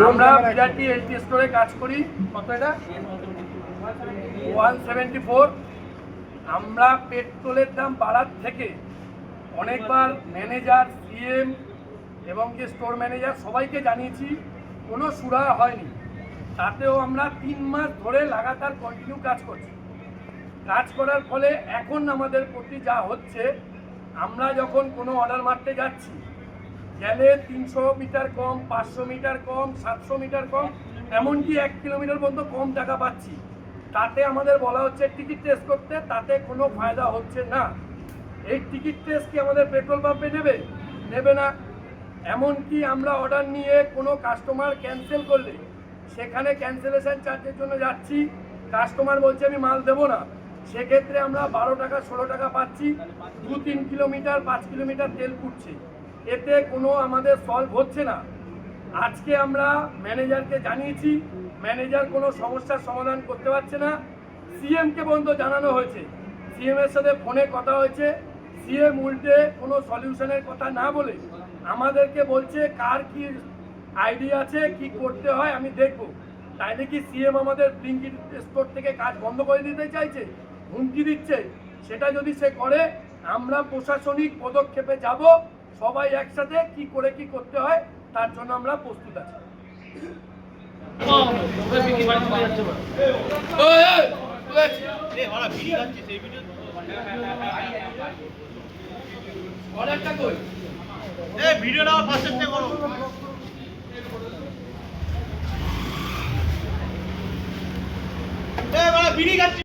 আমরা বিরাটি এলটি স্টোরে কাজ করি। কত এটা 174। আমরা পেট্রোলের দাম বাড়ার থেকে অনেকবার ম্যানেজার, সিএম এবং যে স্টোর ম্যানেজার সবাইকে জানিয়েছি, কোনো সুরাহা হয়নি। তাতেও আমরা 3 মাস ধরে লাগাতার কন্টিনিউ কাজ করছি। কাজ করার ফলে এখন আমাদের প্রতি যা হচ্ছে, আমরা যখন কোনো অর্ডার মারতে যাচ্ছি, গেলে 300 মিটার কম, 500 মিটার কম, 700 মিটার কম, এমনকি 1 কিলোমিটার পর্যন্ত কম টাকা পাচ্ছি। তাতে আমাদের বলা হচ্ছে টিকিট টেস্ট করতে, তাতে কোনো ফায়দা হচ্ছে না। এই টিকিট টেস্ট কি আমাদের পেট্রোল পাম্পে নেবে না। এমনকি আমরা অর্ডার নিয়ে কোনো কাস্টমার ক্যান্সেল করলে সেখানে ক্যান্সেলেশন চার্জের জন্য যাচ্ছি, কাস্টমার বলছে আমি মাল দেবো না, সেক্ষেত্রে আমরা 12 টাকা 16 টাকা পাচ্ছি। 2-3 কিলোমিটার 5 কিলোমিটার তেল পুড়ছে, এতে কোনো আমাদের সলভ হচ্ছে না। আজকে আমরা ম্যানেজারকে জানিয়েছি, ম্যানেজার কোনো সমস্যার সমাধান করতে পারছে না। সিএমকে পর্যন্ত জানানো হয়েছে, সিএমের সাথে ফোনে কথা হয়েছে, সিএম উল্টে কোনো সলিউশনের কথা না বলে আমাদেরকে বলছে কার কি আইডিয়া আছে, কি করতে হয় আমি দেখব। তাইলে কি সিএম আমাদের ব্লিঙ্কিট স্টোর থেকে কাজ বন্ধ করে দিতে চাইছে, হুমকি দিচ্ছে? সেটা যদি সে করে, আমরা প্রশাসনিক পদক্ষেপে যাব। সবাই একসাথে কি করে কি করতে হয় তার জন্য আমরা প্রস্তুত আছি। ভিডিওটা ফার্স্ট করো। বিড়ি খাচ্ছি।